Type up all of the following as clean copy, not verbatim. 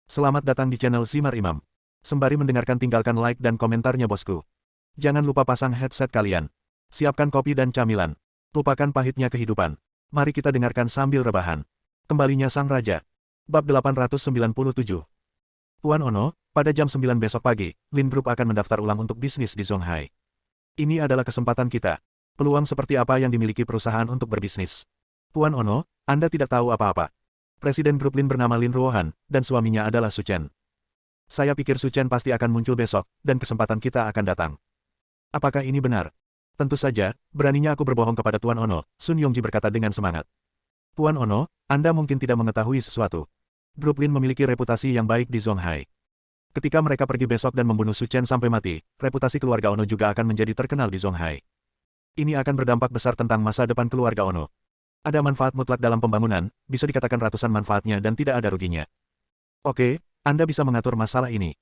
Selamat datang di channel Simar Imam. Sembari mendengarkan tinggalkan like dan komentarnya bosku. Jangan lupa pasang headset kalian. Siapkan kopi dan camilan. Lupakan pahitnya kehidupan. Mari kita dengarkan sambil rebahan. Kembalinya Sang Raja. Bab 897. Tuan Ono, pada jam 9 besok pagi, Lin Group akan mendaftar ulang untuk bisnis di Zonghai. Ini adalah kesempatan kita. Peluang seperti apa yang dimiliki perusahaan untuk berbisnis. Tuan Ono, Anda tidak tahu apa-apa. Presiden grup Lin bernama Lin Ruohan, dan suaminya adalah Su Chen. Saya pikir Su Chen pasti akan muncul besok, dan kesempatan kita akan datang. Apakah ini benar? Tentu saja, beraninya aku berbohong kepada Tuan Ono, Sun Yongji berkata dengan semangat. Tuan Ono, Anda mungkin tidak mengetahui sesuatu. Grup Lin memiliki reputasi yang baik di Zonghai. Ketika mereka pergi besok dan membunuh Su Chen sampai mati, reputasi keluarga Ono juga akan menjadi terkenal di Zonghai. Ini akan berdampak besar tentang masa depan keluarga Ono. Ada manfaat mutlak dalam pembangunan, bisa dikatakan ratusan manfaatnya dan tidak ada ruginya. Oke, Anda bisa mengatur masalah ini.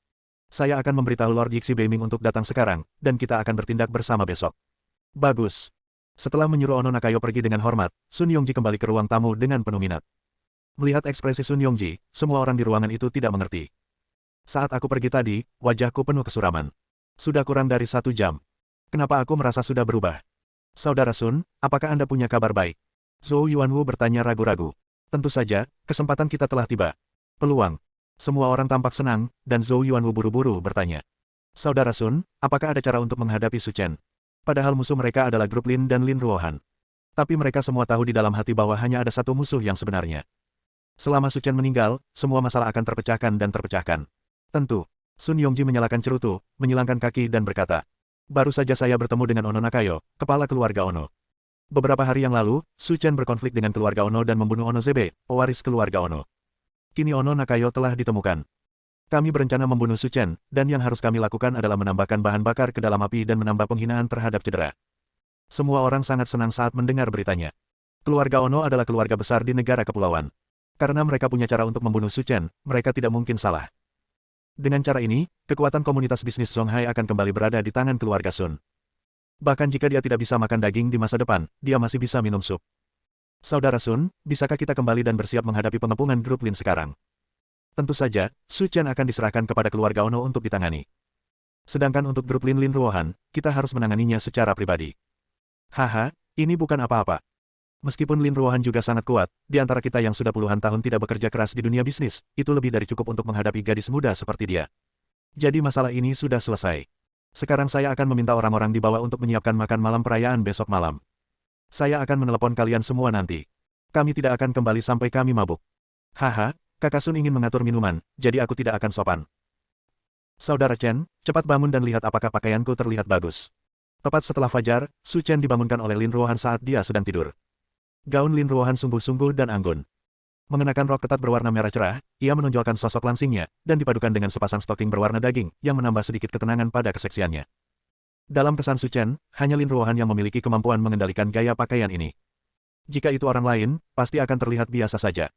Saya akan memberitahu Lord Yixi Beiming untuk datang sekarang, dan kita akan bertindak bersama besok. Bagus. Setelah menyuruh Ono Nakayo pergi dengan hormat, Sun Yongji kembali ke ruang tamu dengan penuh minat. Melihat ekspresi Sun Yongji, semua orang di ruangan itu tidak mengerti. Saat aku pergi tadi, wajahku penuh kesuraman. Sudah kurang dari 1 jam. Kenapa aku merasa sudah berubah? Saudara Sun, apakah Anda punya kabar baik? Zhou Yuanwu bertanya ragu-ragu. Tentu saja, kesempatan kita telah tiba. Peluang. Semua orang tampak senang, dan Zhou Yuanwu buru-buru bertanya. Saudara Sun, apakah ada cara untuk menghadapi Su Chen? Padahal musuh mereka adalah grup Lin dan Lin Ruohan. Tapi mereka semua tahu di dalam hati bahwa hanya ada satu musuh yang sebenarnya. Selama Su Chen meninggal, semua masalah akan terpecahkan dan terpecahkan. Tentu. Sun Yongji menyalakan cerutu, menyilangkan kaki dan berkata. Baru saja saya bertemu dengan Ono Nakayo, kepala keluarga Ono. Beberapa hari yang lalu, Su Chen berkonflik dengan keluarga Ono dan membunuh Ono Zebe, pewaris keluarga Ono. Kini Ono Nakayo telah ditemukan. Kami berencana membunuh Su Chen, dan yang harus kami lakukan adalah menambahkan bahan bakar ke dalam api dan menambah penghinaan terhadap cedera. Semua orang sangat senang saat mendengar beritanya. Keluarga Ono adalah keluarga besar di negara kepulauan. Karena mereka punya cara untuk membunuh Su Chen, mereka tidak mungkin salah. Dengan cara ini, kekuatan komunitas bisnis Zonghai akan kembali berada di tangan keluarga Sun. Bahkan jika dia tidak bisa makan daging di masa depan, dia masih bisa minum sup. Saudara Sun, bisakah kita kembali dan bersiap menghadapi pengepungan grup Lin sekarang? Tentu saja, Su Chen akan diserahkan kepada keluarga Ono untuk ditangani. Sedangkan untuk grup Lin Ruohan, kita harus menanganinya secara pribadi. Haha, ini bukan apa-apa. Meskipun Lin Ruohan juga sangat kuat, di antara kita yang sudah puluhan tahun tidak bekerja keras di dunia bisnis, itu lebih dari cukup untuk menghadapi gadis muda seperti dia. Jadi masalah ini sudah selesai. Sekarang saya akan meminta orang-orang di bawah untuk menyiapkan makan malam perayaan besok malam. Saya akan menelepon kalian semua nanti. Kami tidak akan kembali sampai kami mabuk. Haha, Kakak Sun ingin mengatur minuman, jadi aku tidak akan sopan. Saudara Chen, cepat bangun dan lihat apakah pakaianku terlihat bagus. Tepat setelah fajar, Su Chen dibangunkan oleh Lin Ruohan saat dia sedang tidur. Gaun Lin Ruohan sungguh-sungguh dan anggun. Mengenakan rok ketat berwarna merah cerah, ia menonjolkan sosok langsingnya, dan dipadukan dengan sepasang stoking berwarna daging, yang menambah sedikit ketenangan pada keseksiannya. Dalam kesan Su Chen, hanya Lin Ruohan yang memiliki kemampuan mengendalikan gaya pakaian ini. Jika itu orang lain, pasti akan terlihat biasa saja.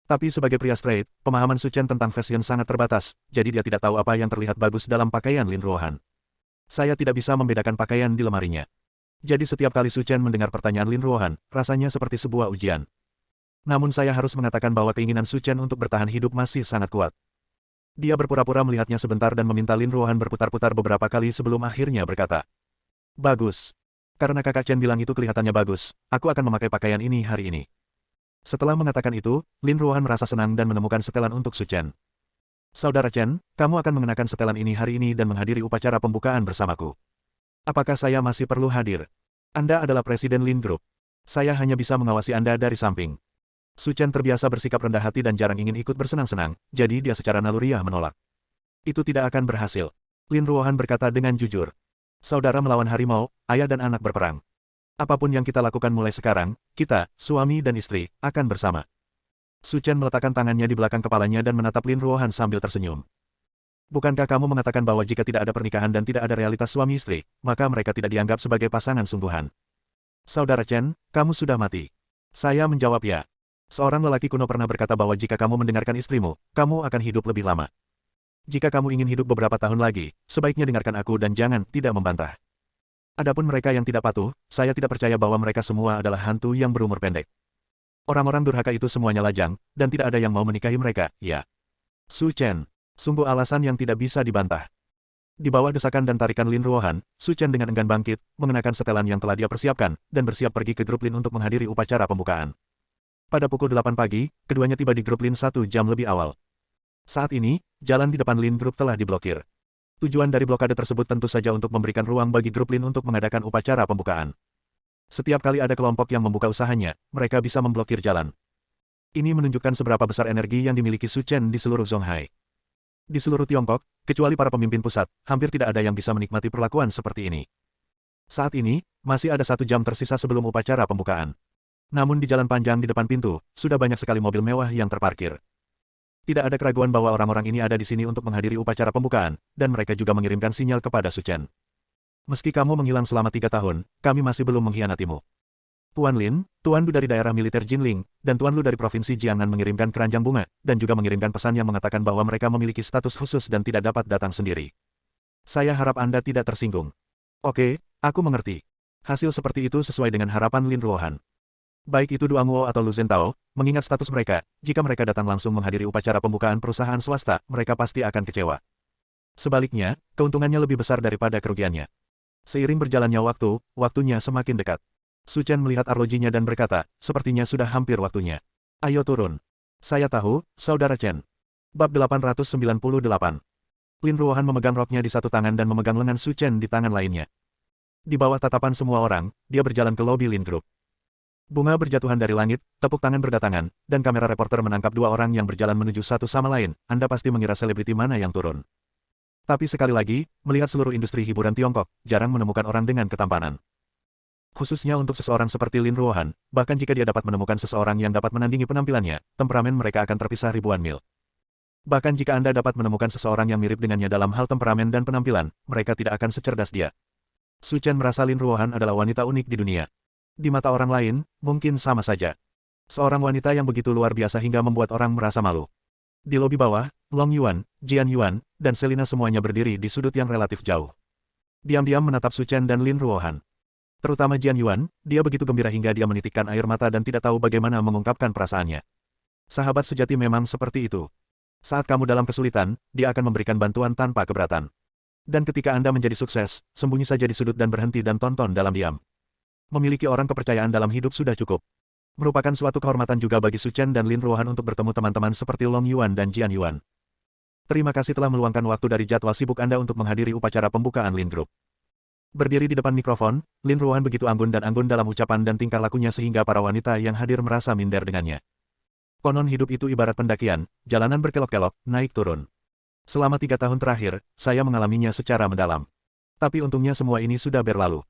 Tapi sebagai pria straight, pemahaman Su Chen tentang fashion sangat terbatas, jadi dia tidak tahu apa yang terlihat bagus dalam pakaian Lin Ruohan. Saya tidak bisa membedakan pakaian di lemarinya. Jadi setiap kali Su Chen mendengar pertanyaan Lin Ruohan, rasanya seperti sebuah ujian. Namun saya harus mengatakan bahwa keinginan Su Chen untuk bertahan hidup masih sangat kuat. Dia berpura-pura melihatnya sebentar dan meminta Lin Ruohan berputar-putar beberapa kali sebelum akhirnya berkata. Bagus. Karena kakak Chen bilang itu kelihatannya bagus, aku akan memakai pakaian ini hari ini. Setelah mengatakan itu, Lin Ruohan merasa senang dan menemukan setelan untuk Su Chen. Saudara Chen, kamu akan mengenakan setelan ini hari ini dan menghadiri upacara pembukaan bersamaku. Apakah saya masih perlu hadir? Anda adalah Presiden Lin Group. Saya hanya bisa mengawasi Anda dari samping. Su Chen terbiasa bersikap rendah hati dan jarang ingin ikut bersenang-senang, jadi dia secara naluriah menolak. Itu tidak akan berhasil. Lin Ruohan berkata dengan jujur. Saudara melawan harimau, ayah dan anak berperang. Apapun yang kita lakukan mulai sekarang, kita, suami dan istri, akan bersama. Su Chen meletakkan tangannya di belakang kepalanya dan menatap Lin Ruohan sambil tersenyum. Bukankah kamu mengatakan bahwa jika tidak ada pernikahan dan tidak ada realitas suami istri, maka mereka tidak dianggap sebagai pasangan sungguhan? Saudara Chen, kamu sudah mati. Saya menjawab ya. Seorang lelaki kuno pernah berkata bahwa jika kamu mendengarkan istrimu, kamu akan hidup lebih lama. Jika kamu ingin hidup beberapa tahun lagi, sebaiknya dengarkan aku dan jangan tidak membantah. Adapun mereka yang tidak patuh, saya tidak percaya bahwa mereka semua adalah hantu yang berumur pendek. Orang-orang durhaka itu semuanya lajang, dan tidak ada yang mau menikahi mereka, ya. Su Chen. Sungguh alasan yang tidak bisa dibantah. Di bawah desakan dan tarikan Lin Ruohan, Su Chen dengan enggan bangkit, mengenakan setelan yang telah dia persiapkan, dan bersiap pergi ke grup Lin untuk menghadiri upacara pembukaan. Pada pukul 8 pagi, keduanya tiba di grup Lin 1 jam lebih awal. Saat ini, jalan di depan Lin Group telah diblokir. Tujuan dari blokade tersebut tentu saja untuk memberikan ruang bagi grup Lin untuk mengadakan upacara pembukaan. Setiap kali ada kelompok yang membuka usahanya, mereka bisa memblokir jalan. Ini menunjukkan seberapa besar energi yang dimiliki Su Chen di seluruh Zonghai. Di seluruh Tiongkok, kecuali para pemimpin pusat, hampir tidak ada yang bisa menikmati perlakuan seperti ini. Saat ini, masih ada 1 jam tersisa sebelum upacara pembukaan. Namun di jalan panjang di depan pintu, sudah banyak sekali mobil mewah yang terparkir. Tidak ada keraguan bahwa orang-orang ini ada di sini untuk menghadiri upacara pembukaan, dan mereka juga mengirimkan sinyal kepada Su Chen. Meski kamu menghilang selama 3 tahun, kami masih belum mengkhianatimu. Tuan Lin, Tuan Du dari daerah militer Jinling, dan Tuan Lu dari Provinsi Jiangnan mengirimkan keranjang bunga, dan juga mengirimkan pesan yang mengatakan bahwa mereka memiliki status khusus dan tidak dapat datang sendiri. Saya harap Anda tidak tersinggung. Oke, aku mengerti. Hasil seperti itu sesuai dengan harapan Lin Ruohan. Baik itu Duanguo atau Lu Zhentao, mengingat status mereka, jika mereka datang langsung menghadiri upacara pembukaan perusahaan swasta, mereka pasti akan kecewa. Sebaliknya, keuntungannya lebih besar daripada kerugiannya. Seiring berjalannya waktu, waktunya semakin dekat. Su Chen melihat arlojinya dan berkata, sepertinya sudah hampir waktunya. Ayo turun. Saya tahu, Saudara Chen. Bab 898. Lin Ruohan memegang roknya di satu tangan dan memegang lengan Su Chen di tangan lainnya. Di bawah tatapan semua orang, dia berjalan ke lobi Lin Group. Bunga berjatuhan dari langit, tepuk tangan berdatangan, dan kamera reporter menangkap 2 orang yang berjalan menuju satu sama lain. Anda pasti mengira selebriti mana yang turun. Tapi sekali lagi, melihat seluruh industri hiburan Tiongkok, jarang menemukan orang dengan ketampanan. Khususnya untuk seseorang seperti Lin Ruohan, bahkan jika dia dapat menemukan seseorang yang dapat menandingi penampilannya, temperamen mereka akan terpisah ribuan mil. Bahkan jika Anda dapat menemukan seseorang yang mirip dengannya dalam hal temperamen dan penampilan, mereka tidak akan secerdas dia. Su Chen merasa Lin Ruohan adalah wanita unik di dunia. Di mata orang lain, mungkin sama saja. Seorang wanita yang begitu luar biasa hingga membuat orang merasa malu. Di lobi bawah, Long Yuan, Jian Yuan, dan Selina semuanya berdiri di sudut yang relatif jauh. Diam-diam menatap Su Chen dan Lin Ruohan. Terutama Jian Yuan, dia begitu gembira hingga dia menitikkan air mata dan tidak tahu bagaimana mengungkapkan perasaannya. Sahabat sejati memang seperti itu. Saat kamu dalam kesulitan, dia akan memberikan bantuan tanpa keberatan. Dan ketika Anda menjadi sukses, sembunyi saja di sudut dan berhenti dan tonton dalam diam. Memiliki orang kepercayaan dalam hidup sudah cukup. Merupakan suatu kehormatan juga bagi Su Chen dan Lin Ruohan untuk bertemu teman-teman seperti Long Yuan dan Jian Yuan. Terima kasih telah meluangkan waktu dari jadwal sibuk Anda untuk menghadiri upacara pembukaan Lin Group. Berdiri di depan mikrofon, Lin Ruohan begitu anggun dalam ucapan dan tingkah lakunya sehingga para wanita yang hadir merasa minder dengannya. Konon hidup itu ibarat pendakian, jalanan berkelok-kelok, naik turun. Selama 3 tahun terakhir, saya mengalaminya secara mendalam. Tapi untungnya semua ini sudah berlalu.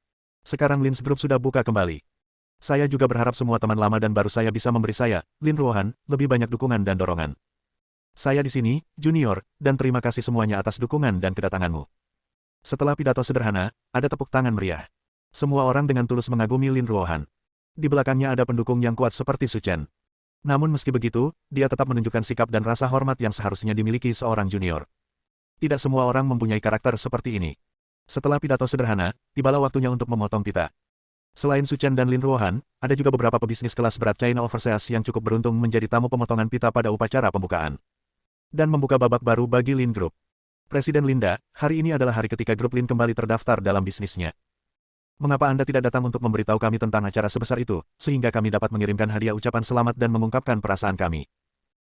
Sekarang Lin's Group sudah buka kembali. Saya juga berharap semua teman lama dan baru saya bisa memberi saya, Lin Ruohan, lebih banyak dukungan dan dorongan. Saya di sini, Junior, dan terima kasih semuanya atas dukungan dan kedatanganmu. Setelah pidato sederhana, ada tepuk tangan meriah. Semua orang dengan tulus mengagumi Lin Ruohan. Di belakangnya ada pendukung yang kuat seperti Su Chen. Namun meski begitu, dia tetap menunjukkan sikap dan rasa hormat yang seharusnya dimiliki seorang junior. Tidak semua orang mempunyai karakter seperti ini. Setelah pidato sederhana, tibalah waktunya untuk memotong pita. Selain Su Chen dan Lin Ruohan, ada juga beberapa pebisnis kelas berat China Overseas yang cukup beruntung menjadi tamu pemotongan pita pada upacara pembukaan. Dan membuka babak baru bagi Lin Group. Presiden Linda, hari ini adalah hari ketika grup Lin kembali terdaftar dalam bisnisnya. Mengapa Anda tidak datang untuk memberitahu kami tentang acara sebesar itu, sehingga kami dapat mengirimkan hadiah ucapan selamat dan mengungkapkan perasaan kami?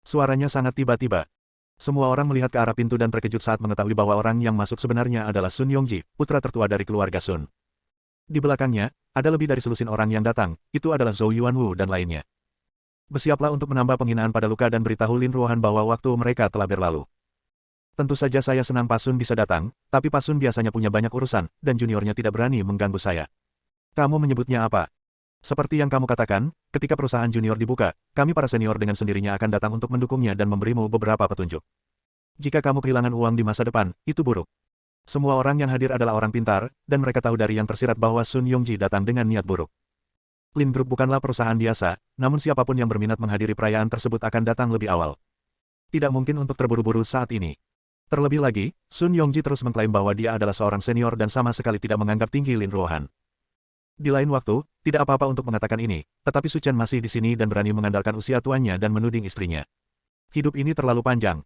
Suaranya sangat tiba-tiba. Semua orang melihat ke arah pintu dan terkejut saat mengetahui bahwa orang yang masuk sebenarnya adalah Sun Yongji, putra tertua dari keluarga Sun. Di belakangnya, ada lebih dari selusin orang yang datang, itu adalah Zhou Yuanwu dan lainnya. Bersiaplah untuk menambah penghinaan pada luka dan beritahu Lin Ruohan bahwa waktu mereka telah berlalu. Tentu saja saya senang Pak Sun bisa datang, tapi Pak Sun biasanya punya banyak urusan, dan juniornya tidak berani mengganggu saya. Kamu menyebutnya apa? Seperti yang kamu katakan, ketika perusahaan junior dibuka, kami para senior dengan sendirinya akan datang untuk mendukungnya dan memberimu beberapa petunjuk. Jika kamu kehilangan uang di masa depan, itu buruk. Semua orang yang hadir adalah orang pintar, dan mereka tahu dari yang tersirat bahwa Sun Yongji datang dengan niat buruk. Lin Group bukanlah perusahaan biasa, namun siapapun yang berminat menghadiri perayaan tersebut akan datang lebih awal. Tidak mungkin untuk terburu-buru saat ini. Terlebih lagi, Sun Yongji terus mengklaim bahwa dia adalah seorang senior dan sama sekali tidak menganggap tinggi Lin Ruohan. Di lain waktu, tidak apa-apa untuk mengatakan ini, tetapi Su Chen masih di sini dan berani mengandalkan usia tuanya dan menuding istrinya. Hidup ini terlalu panjang.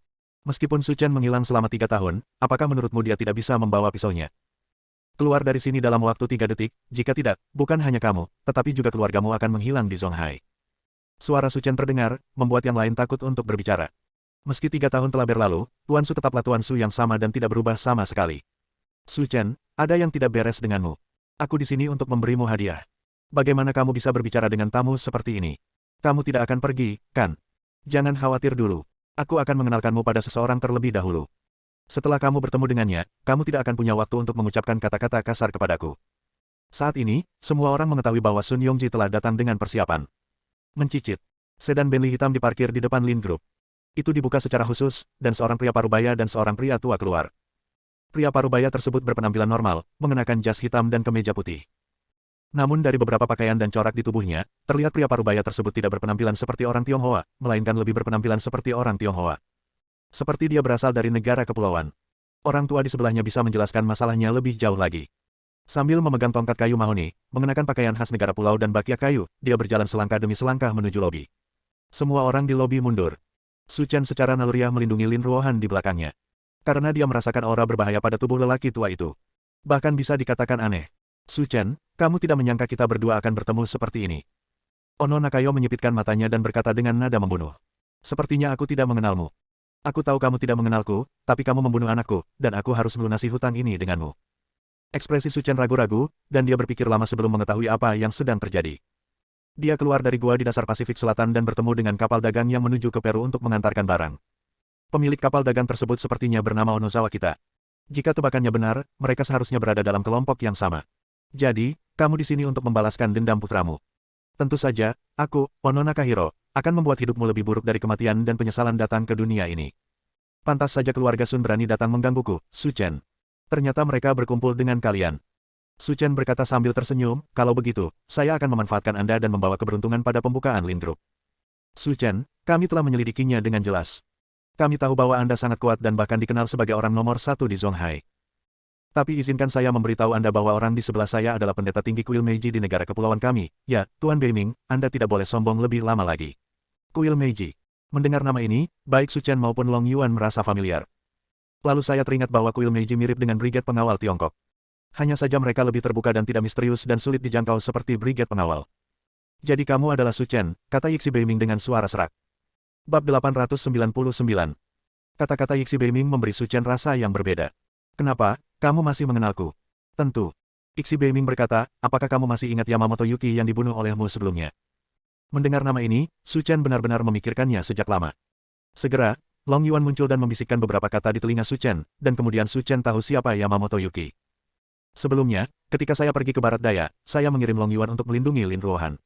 Meskipun Su Chen menghilang selama 3 tahun, apakah menurutmu dia tidak bisa membawa pisaunya? Keluar dari sini dalam waktu 3 detik, jika tidak, bukan hanya kamu, tetapi juga keluargamu akan menghilang di Zonghai. Suara Su Chen terdengar, membuat yang lain takut untuk berbicara. Meski 3 tahun telah berlalu, Tuan Su tetaplah Tuan Su yang sama dan tidak berubah sama sekali. Su Chen, ada yang tidak beres denganmu. Aku di sini untuk memberimu hadiah. Bagaimana kamu bisa berbicara dengan tamu seperti ini? Kamu tidak akan pergi, kan? Jangan khawatir dulu. Aku akan mengenalkanmu pada seseorang terlebih dahulu. Setelah kamu bertemu dengannya, kamu tidak akan punya waktu untuk mengucapkan kata-kata kasar kepadaku. Saat ini, semua orang mengetahui bahwa Sun Yongji telah datang dengan persiapan. Mencicit. Sedan Bentley hitam diparkir di depan Lin Group. Itu dibuka secara khusus, dan seorang pria parubaya dan seorang pria tua keluar. Pria parubaya tersebut berpenampilan normal, mengenakan jas hitam dan kemeja putih. Namun dari beberapa pakaian dan corak di tubuhnya, terlihat pria parubaya tersebut tidak berpenampilan seperti orang Tionghoa, melainkan lebih berpenampilan seperti orang Tionghoa. Seperti dia berasal dari negara kepulauan. Orang tua di sebelahnya bisa menjelaskan masalahnya lebih jauh lagi. Sambil memegang tongkat kayu mahoni, mengenakan pakaian khas negara pulau dan bakyak kayu, dia berjalan selangkah demi selangkah menuju lobi. Semua orang di lobi mundur. Su Chen secara naluriah melindungi Lin Ruohan di belakangnya. Karena dia merasakan aura berbahaya pada tubuh lelaki tua itu. Bahkan bisa dikatakan aneh. Su Chen, kamu tidak menyangka kita berdua akan bertemu seperti ini. Ono Nakayo menyipitkan matanya dan berkata dengan nada membunuh. Sepertinya aku tidak mengenalmu. Aku tahu kamu tidak mengenalku, tapi kamu membunuh anakku, dan aku harus melunasi hutang ini denganmu. Ekspresi Su Chen ragu-ragu, dan dia berpikir lama sebelum mengetahui apa yang sedang terjadi. Dia keluar dari gua di dasar Pasifik Selatan dan bertemu dengan kapal dagang yang menuju ke Peru untuk mengantarkan barang. Pemilik kapal dagang tersebut sepertinya bernama Onozawa kita. Jika tebakannya benar, mereka seharusnya berada dalam kelompok yang sama. Jadi, kamu di sini untuk membalaskan dendam putramu. Tentu saja, aku, Ono Nakahiro, akan membuat hidupmu lebih buruk dari kematian dan penyesalan datang ke dunia ini. Pantas saja keluarga Sun berani datang menggangguku, Su Chen. Ternyata mereka berkumpul dengan kalian. Su Chen berkata sambil tersenyum, kalau begitu, saya akan memanfaatkan Anda dan membawa keberuntungan pada pembukaan Lin Group. Su Chen, kami telah menyelidikinya dengan jelas. Kami tahu bahwa Anda sangat kuat dan bahkan dikenal sebagai orang nomor 1 di Zonghai. Tapi izinkan saya memberitahu Anda bahwa orang di sebelah saya adalah pendeta tinggi kuil Meiji di negara kepulauan kami. Ya, Tuan Beiming, Anda tidak boleh sombong lebih lama lagi. Kuil Meiji. Mendengar nama ini, baik Su Chen maupun Long Yuan merasa familiar. Lalu saya teringat bahwa kuil Meiji mirip dengan Brigade Pengawal Tiongkok. Hanya saja mereka lebih terbuka dan tidak misterius dan sulit dijangkau seperti Brigade Pengawal. Jadi kamu adalah Su Chen, kata Yixi Beiming dengan suara serak. Bab 899. Kata-kata Yixi Beiming memberi Su Chen rasa yang berbeda. Kenapa, kamu masih mengenalku? Tentu. Yixi Beiming berkata, apakah kamu masih ingat Yamamoto Yuki yang dibunuh olehmu sebelumnya? Mendengar nama ini, Su Chen benar-benar memikirkannya sejak lama. Segera, Long Yuan muncul dan membisikkan beberapa kata di telinga Su Chen, dan kemudian Su Chen tahu siapa Yamamoto Yuki. Sebelumnya, ketika saya pergi ke barat daya, saya mengirim Long Yuan untuk melindungi Lin Ruohan.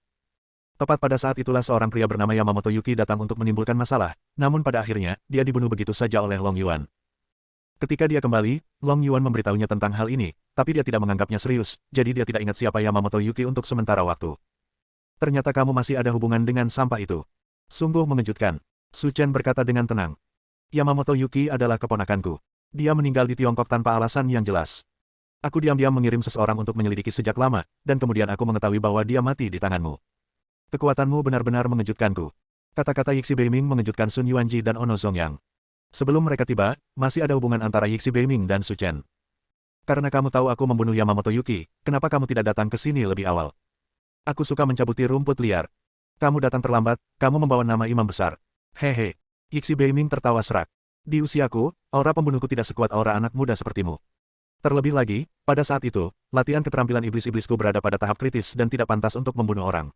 Tepat pada saat itulah seorang pria bernama Yamamoto Yuki datang untuk menimbulkan masalah, namun pada akhirnya, dia dibunuh begitu saja oleh Long Yuan. Ketika dia kembali, Long Yuan memberitahunya tentang hal ini, tapi dia tidak menganggapnya serius, jadi dia tidak ingat siapa Yamamoto Yuki untuk sementara waktu. Ternyata kamu masih ada hubungan dengan sampah itu. Sungguh mengejutkan. Su Chen berkata dengan tenang. Yamamoto Yuki adalah keponakanku. Dia meninggal di Tiongkok tanpa alasan yang jelas. Aku diam-diam mengirim seseorang untuk menyelidiki sejak lama, dan kemudian aku mengetahui bahwa dia mati di tanganmu. Kekuatanmu benar-benar mengejutkanku. Kata-kata Yixi Beiming mengejutkan Sun Yuanji dan Ono Zongyang. Sebelum mereka tiba, masih ada hubungan antara Yixi Beiming dan Su Chen. Karena kamu tahu aku membunuh Yamamoto Yuki, kenapa kamu tidak datang ke sini lebih awal? Aku suka mencabuti rumput liar. Kamu datang terlambat, kamu membawa nama imam besar. Hehe. Yixi Beiming tertawa serak. Di usiaku, aura pembunuhku tidak sekuat aura anak muda sepertimu. Terlebih lagi, pada saat itu, latihan keterampilan iblis-iblisku berada pada tahap kritis dan tidak pantas untuk membunuh orang.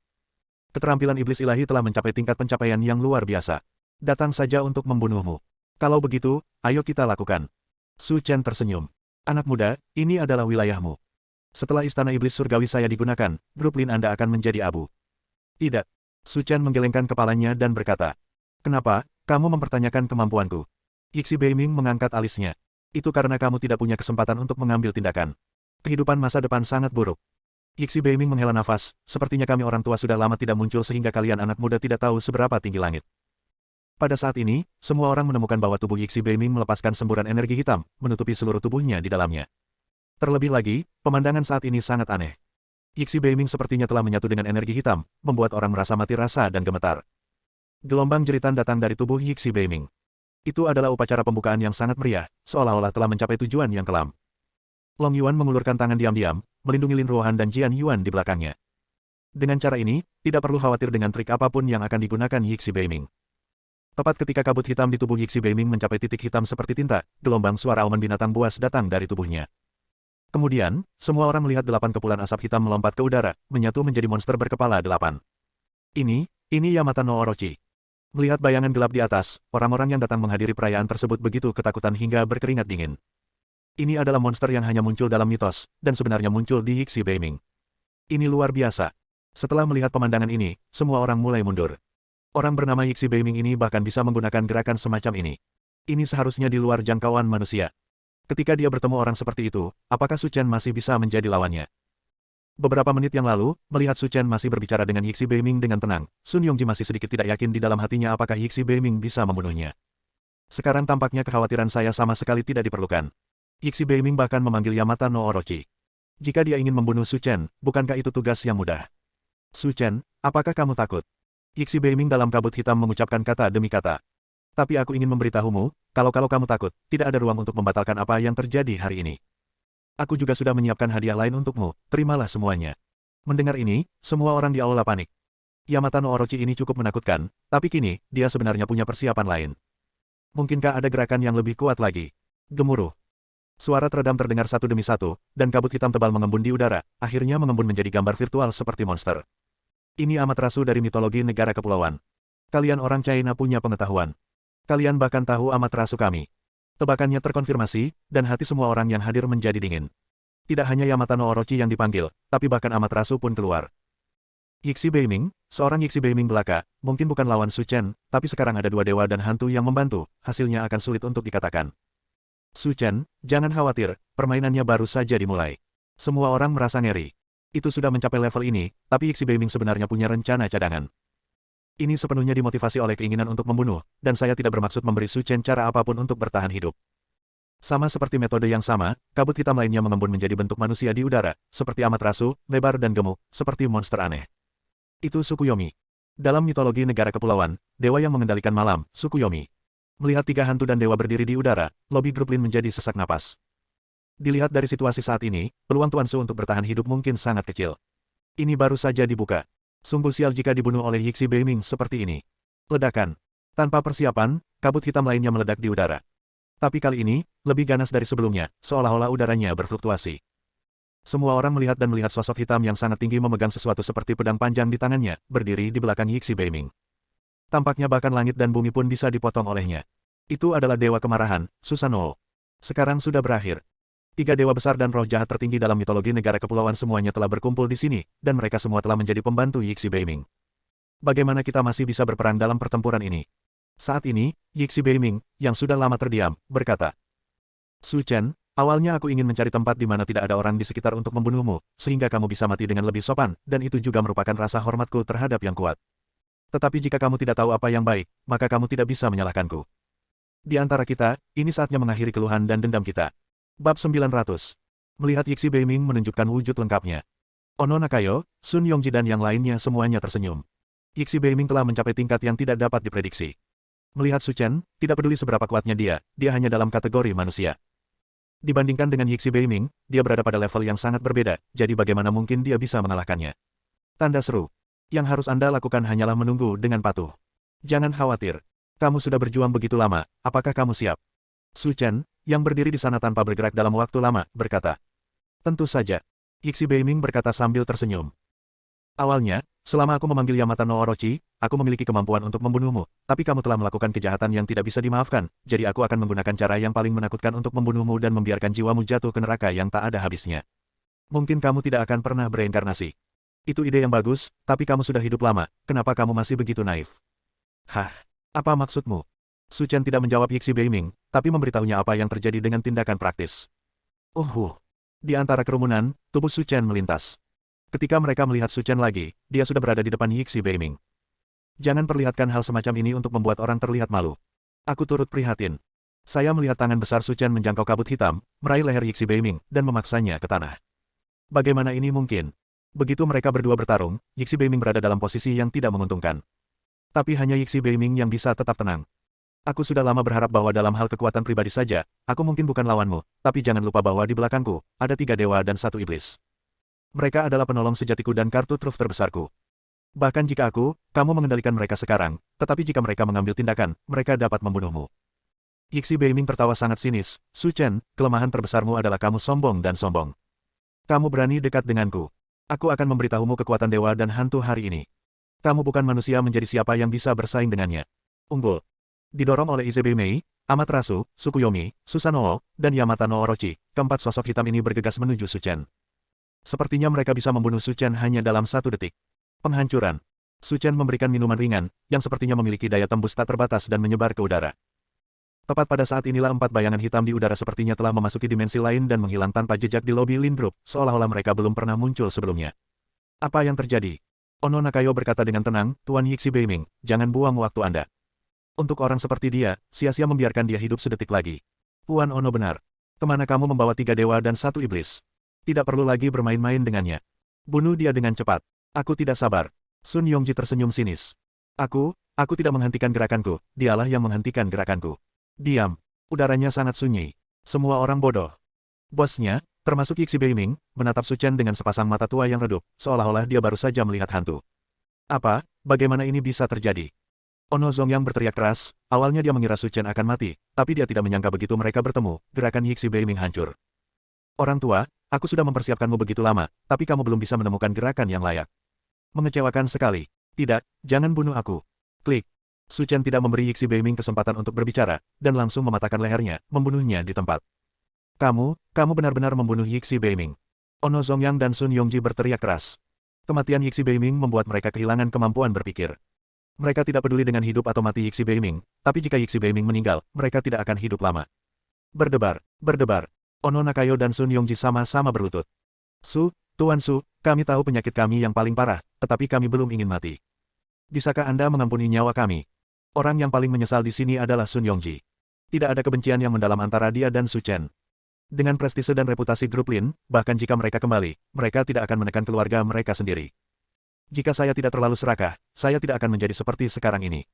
Keterampilan iblis ilahi telah mencapai tingkat pencapaian yang luar biasa. Datang saja untuk membunuhmu. Kalau begitu, ayo kita lakukan. Su Chen tersenyum. Anak muda, ini adalah wilayahmu. Setelah istana iblis surgawi saya digunakan, grup Lin Anda akan menjadi abu. Tidak. Su Chen menggelengkan kepalanya dan berkata. Kenapa, kamu mempertanyakan kemampuanku? Yixi Beiming mengangkat alisnya. Itu karena kamu tidak punya kesempatan untuk mengambil tindakan. Kehidupan masa depan sangat buruk. Yixi Beiming menghela nafas, sepertinya kami orang tua sudah lama tidak muncul sehingga kalian anak muda tidak tahu seberapa tinggi langit. Pada saat ini, semua orang menemukan bahwa tubuh Yixi Beiming melepaskan semburan energi hitam, menutupi seluruh tubuhnya di dalamnya. Terlebih lagi, pemandangan saat ini sangat aneh. Yixi Beiming sepertinya telah menyatu dengan energi hitam, membuat orang merasa mati rasa dan gemetar. Gelombang jeritan datang dari tubuh Yixi Beiming. Itu adalah upacara pembukaan yang sangat meriah, seolah-olah telah mencapai tujuan yang kelam. Long Yuan mengulurkan tangan diam-diam, melindungi Lin Ruohan dan Jian Yuan di belakangnya. Dengan cara ini, tidak perlu khawatir dengan trik apapun yang akan digunakan Yixi Beiming. Tepat ketika kabut hitam di tubuh Yixi Beiming mencapai titik hitam seperti tinta, gelombang suara auman binatang buas datang dari tubuhnya. Kemudian, semua orang melihat 8 kepulan asap hitam melompat ke udara, menyatu menjadi monster berkepala 8. Ini Yamata no Orochi. Melihat bayangan gelap di atas, orang-orang yang datang menghadiri perayaan tersebut begitu ketakutan hingga berkeringat dingin. Ini adalah monster yang hanya muncul dalam mitos, dan sebenarnya muncul di Yixi Beiming. Ini luar biasa. Setelah melihat pemandangan ini, semua orang mulai mundur. Orang bernama Yixi Beiming ini bahkan bisa menggunakan gerakan semacam ini. Ini seharusnya di luar jangkauan manusia. Ketika dia bertemu orang seperti itu, apakah Su Chen masih bisa menjadi lawannya? Beberapa menit yang lalu, melihat Su Chen masih berbicara dengan Yixi Beiming dengan tenang, Sun Yongji masih sedikit tidak yakin di dalam hatinya apakah Yixi Beiming bisa membunuhnya. Sekarang tampaknya kekhawatiran saya sama sekali tidak diperlukan. Yixi Beiming bahkan memanggil Yamata no Orochi. Jika dia ingin membunuh Su Chen, bukankah itu tugas yang mudah? Su Chen, apakah kamu takut? Yixi Beiming dalam kabut hitam mengucapkan kata demi kata. Tapi aku ingin memberitahumu, kalau kamu takut, tidak ada ruang untuk membatalkan apa yang terjadi hari ini. Aku juga sudah menyiapkan hadiah lain untukmu, terimalah semuanya. Mendengar ini, semua orang di aula panik. Yamata no Orochi ini cukup menakutkan, tapi kini, dia sebenarnya punya persiapan lain. Mungkinkah ada gerakan yang lebih kuat lagi? Gemuruh. Suara teredam terdengar satu demi satu, dan kabut hitam tebal mengembun di udara, akhirnya mengembun menjadi gambar virtual seperti monster. Ini Amaterasu dari mitologi negara kepulauan. Kalian orang China punya pengetahuan. Kalian bahkan tahu Amaterasu kami. Tebakannya terkonfirmasi, dan hati semua orang yang hadir menjadi dingin. Tidak hanya Yamata no Orochi yang dipanggil, tapi bahkan Amaterasu pun keluar. Yixi Beiming, seorang Yixi Beiming belaka, mungkin bukan lawan Su Chen, tapi sekarang ada 2 dewa dan hantu yang membantu, hasilnya akan sulit untuk dikatakan. Su Chen, jangan khawatir, permainannya baru saja dimulai. Semua orang merasa ngeri. Itu sudah mencapai level ini, tapi Yixi Beiming sebenarnya punya rencana cadangan. Ini sepenuhnya dimotivasi oleh keinginan untuk membunuh, dan saya tidak bermaksud memberi Su Chen cara apapun untuk bertahan hidup. Sama seperti metode yang sama, kabut hitam lainnya mengembun menjadi bentuk manusia di udara, seperti Amaterasu, lebar dan gemuk, seperti monster aneh. Itu Tsukuyomi. Dalam mitologi negara kepulauan, dewa yang mengendalikan malam, Tsukuyomi. Melihat 3 hantu dan dewa berdiri di udara, lobi grup Lin menjadi sesak napas. Dilihat dari situasi saat ini, peluang Tuan Su untuk bertahan hidup mungkin sangat kecil. Ini baru saja dibuka. Sungguh sial jika dibunuh oleh Yixi Beiming seperti ini. Ledakan. Tanpa persiapan, kabut hitam lainnya meledak di udara. Tapi kali ini, lebih ganas dari sebelumnya, seolah-olah udaranya berfluktuasi. Semua orang melihat sosok hitam yang sangat tinggi memegang sesuatu seperti pedang panjang di tangannya, berdiri di belakang Yixi Beiming. Tampaknya bahkan langit dan bumi pun bisa dipotong olehnya. Itu adalah dewa kemarahan, Susanoo. Sekarang sudah berakhir. 3 dewa besar dan roh jahat tertinggi dalam mitologi negara kepulauan semuanya telah berkumpul di sini, dan mereka semua telah menjadi pembantu Yixi Beiming. Bagaimana kita masih bisa berperang dalam pertempuran ini? Saat ini, Yixi Beiming, yang sudah lama terdiam, berkata, Su Chen, awalnya aku ingin mencari tempat di mana tidak ada orang di sekitar untuk membunuhmu, sehingga kamu bisa mati dengan lebih sopan, dan itu juga merupakan rasa hormatku terhadap yang kuat. Tetapi jika kamu tidak tahu apa yang baik, maka kamu tidak bisa menyalahkanku. Di antara kita, ini saatnya mengakhiri keluhan dan dendam kita. Bab 900. Melihat Yixi Beiming menunjukkan wujud lengkapnya. Ono Nakayo, Sun Yongji dan yang lainnya semuanya tersenyum. Yixi Beiming telah mencapai tingkat yang tidak dapat diprediksi. Melihat Su Chen, tidak peduli seberapa kuatnya dia hanya dalam kategori manusia. Dibandingkan dengan Yixi Beiming, dia berada pada level yang sangat berbeda, jadi bagaimana mungkin dia bisa mengalahkannya? Tanda seru. Yang harus Anda lakukan hanyalah menunggu dengan patuh. Jangan khawatir. Kamu sudah berjuang begitu lama, apakah kamu siap? Su Chen, yang berdiri di sana tanpa bergerak dalam waktu lama, berkata. Tentu saja. Yixi Beiming berkata sambil tersenyum. Awalnya, selama aku memanggil Yamata no Orochi, aku memiliki kemampuan untuk membunuhmu, tapi kamu telah melakukan kejahatan yang tidak bisa dimaafkan, jadi aku akan menggunakan cara yang paling menakutkan untuk membunuhmu dan membiarkan jiwamu jatuh ke neraka yang tak ada habisnya. Mungkin kamu tidak akan pernah bereinkarnasi. Itu ide yang bagus, tapi kamu sudah hidup lama, kenapa kamu masih begitu naif? Hah? Apa maksudmu? Su Chen tidak menjawab Yixi Beiming, tapi memberitahunya apa yang terjadi dengan tindakan praktis. Di antara kerumunan, tubuh Su Chen melintas. Ketika mereka melihat Su Chen lagi, dia sudah berada di depan Yixi Beiming. Jangan perlihatkan hal semacam ini untuk membuat orang terlihat malu. Aku turut prihatin. Saya melihat tangan besar Su Chen menjangkau kabut hitam, meraih leher Yixi Beiming, dan memaksanya ke tanah. Bagaimana ini mungkin? Begitu mereka berdua bertarung, Yixi Beiming berada dalam posisi yang tidak menguntungkan. Tapi hanya Yixi Beiming yang bisa tetap tenang. Aku sudah lama berharap bahwa dalam hal kekuatan pribadi saja, aku mungkin bukan lawanmu, tapi jangan lupa bahwa di belakangku, ada 3 dewa dan 1 iblis. Mereka adalah penolong sejatiku dan kartu truf terbesarku. Bahkan jika kamu mengendalikan mereka sekarang, tetapi jika mereka mengambil tindakan, mereka dapat membunuhmu. Yixi Beiming tertawa sangat sinis. Su Chen, kelemahan terbesarmu adalah kamu sombong dan sombong. Kamu berani dekat denganku. Aku akan memberitahumu kekuatan dewa dan hantu hari ini. Kamu bukan manusia menjadi siapa yang bisa bersaing dengannya. Unggul. Didorong oleh Izebe Mei, Amaterasu, Tsukuyomi, Susanoo, dan Yamata no Orochi, keempat sosok hitam ini bergegas menuju Su Chen. Sepertinya mereka bisa membunuh Su Chen hanya dalam 1 detik. Penghancuran. Su Chen memberikan minuman ringan, yang sepertinya memiliki daya tembus tak terbatas dan menyebar ke udara. Tepat pada saat inilah 4 bayangan hitam di udara sepertinya telah memasuki dimensi lain dan menghilang tanpa jejak di lobi Lin Group, seolah-olah mereka belum pernah muncul sebelumnya. Apa yang terjadi? Ono Nakayo berkata dengan tenang, Tuan Yixi Beiming, jangan buang waktu Anda. Untuk orang seperti dia, sia-sia membiarkan dia hidup sedetik lagi. Tuan Ono benar. Kemana kamu membawa 3 dewa dan 1 iblis? Tidak perlu lagi bermain-main dengannya. Bunuh dia dengan cepat. Aku tidak sabar. Sun Yongji tersenyum sinis. Aku tidak menghentikan gerakanku, dialah yang menghentikan gerakanku. Diam. Udaranya sangat sunyi. Semua orang bodoh. Bosnya, termasuk Yixi Beiming, menatap Su Chen dengan sepasang mata tua yang redup, seolah-olah dia baru saja melihat hantu. Apa? Bagaimana ini bisa terjadi? Ono Zongyang berteriak keras, awalnya dia mengira Su Chen akan mati, tapi dia tidak menyangka begitu mereka bertemu, gerakan Yixi Beiming hancur. Orang tua, aku sudah mempersiapkanmu begitu lama, tapi kamu belum bisa menemukan gerakan yang layak. Mengecewakan sekali. Tidak, jangan bunuh aku. Klik. Su Chen tidak memberi Yixi Beiming kesempatan untuk berbicara, dan langsung mematahkan lehernya, membunuhnya di tempat. Kamu benar-benar membunuh Yixi Beiming. Ono Zongyang dan Sun Yongji berteriak keras. Kematian Yixi Beiming membuat mereka kehilangan kemampuan berpikir. Mereka tidak peduli dengan hidup atau mati Yixi Beiming, tapi jika Yixi Beiming meninggal, mereka tidak akan hidup lama. Berdebar. Ono Nakayo dan Sun Yongji sama-sama berlutut. Tuan Su, kami tahu penyakit kami yang paling parah, tetapi kami belum ingin mati. Bisakah Anda mengampuni nyawa kami? Orang yang paling menyesal di sini adalah Sun Yongji. Tidak ada kebencian yang mendalam antara dia dan Su Chen. Dengan prestise dan reputasi grup Lin, bahkan jika mereka kembali, mereka tidak akan menekan keluarga mereka sendiri. Jika saya tidak terlalu serakah, saya tidak akan menjadi seperti sekarang ini.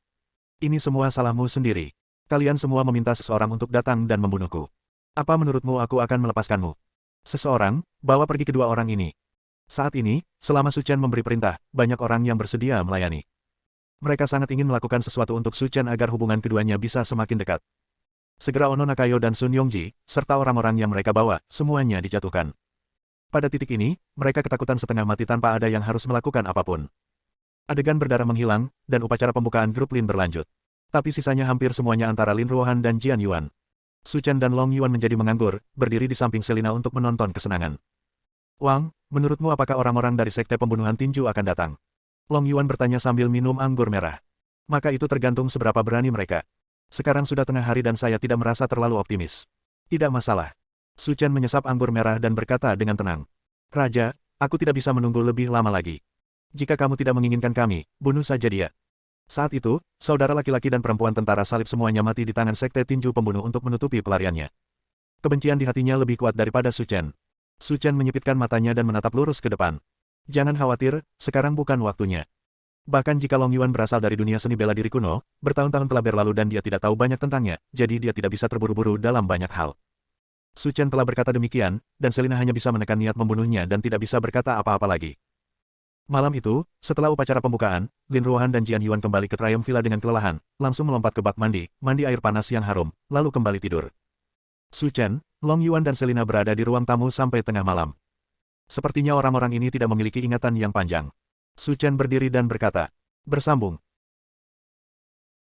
Ini semua salahmu sendiri. Kalian semua meminta seseorang untuk datang dan membunuhku. Apa menurutmu aku akan melepaskanmu? Seseorang, bawa pergi kedua orang ini. Saat ini, selama Su Chen memberi perintah, banyak orang yang bersedia melayani. Mereka sangat ingin melakukan sesuatu untuk Su Chen agar hubungan keduanya bisa semakin dekat. Segera Ono Nakayo dan Sun Yongji, serta orang-orang yang mereka bawa, semuanya dijatuhkan. Pada titik ini, mereka ketakutan setengah mati tanpa ada yang harus melakukan apapun. Adegan berdarah menghilang, dan upacara pembukaan grup Lin berlanjut. Tapi sisanya hampir semuanya antara Lin Ruohan dan Jian Yuan. Su Chen dan Long Yuan menjadi menganggur, berdiri di samping Selina untuk menonton kesenangan. Wang, menurutmu apakah orang-orang dari sekte pembunuhan tinju akan datang? Long Yuan bertanya sambil minum anggur merah. Maka itu tergantung seberapa berani mereka. Sekarang sudah tengah hari dan saya tidak merasa terlalu optimis. Tidak masalah. Su Chen menyesap anggur merah dan berkata dengan tenang. Raja, aku tidak bisa menunggu lebih lama lagi. Jika kamu tidak menginginkan kami, bunuh saja dia. Saat itu, saudara laki-laki dan perempuan tentara salib semuanya mati di tangan sekte tinju pembunuh untuk menutupi pelariannya. Kebencian di hatinya lebih kuat daripada Su Chen. Su Chen menyipitkan matanya dan menatap lurus ke depan. Jangan khawatir, sekarang bukan waktunya. Bahkan jika Long Yuan berasal dari dunia seni bela diri kuno, bertahun-tahun telah berlalu dan dia tidak tahu banyak tentangnya, jadi dia tidak bisa terburu-buru dalam banyak hal. Su Chen telah berkata demikian, dan Selina hanya bisa menekan niat membunuhnya dan tidak bisa berkata apa-apa lagi. Malam itu, setelah upacara pembukaan, Lin Ruohan dan Jian Yuan kembali ke Triumph Villa dengan kelelahan, langsung melompat ke bak mandi air panas yang harum, lalu kembali tidur. Su Chen, Long Yuan dan Selina berada di ruang tamu sampai tengah malam. Sepertinya orang-orang ini tidak memiliki ingatan yang panjang. Su Chen berdiri dan berkata, bersambung.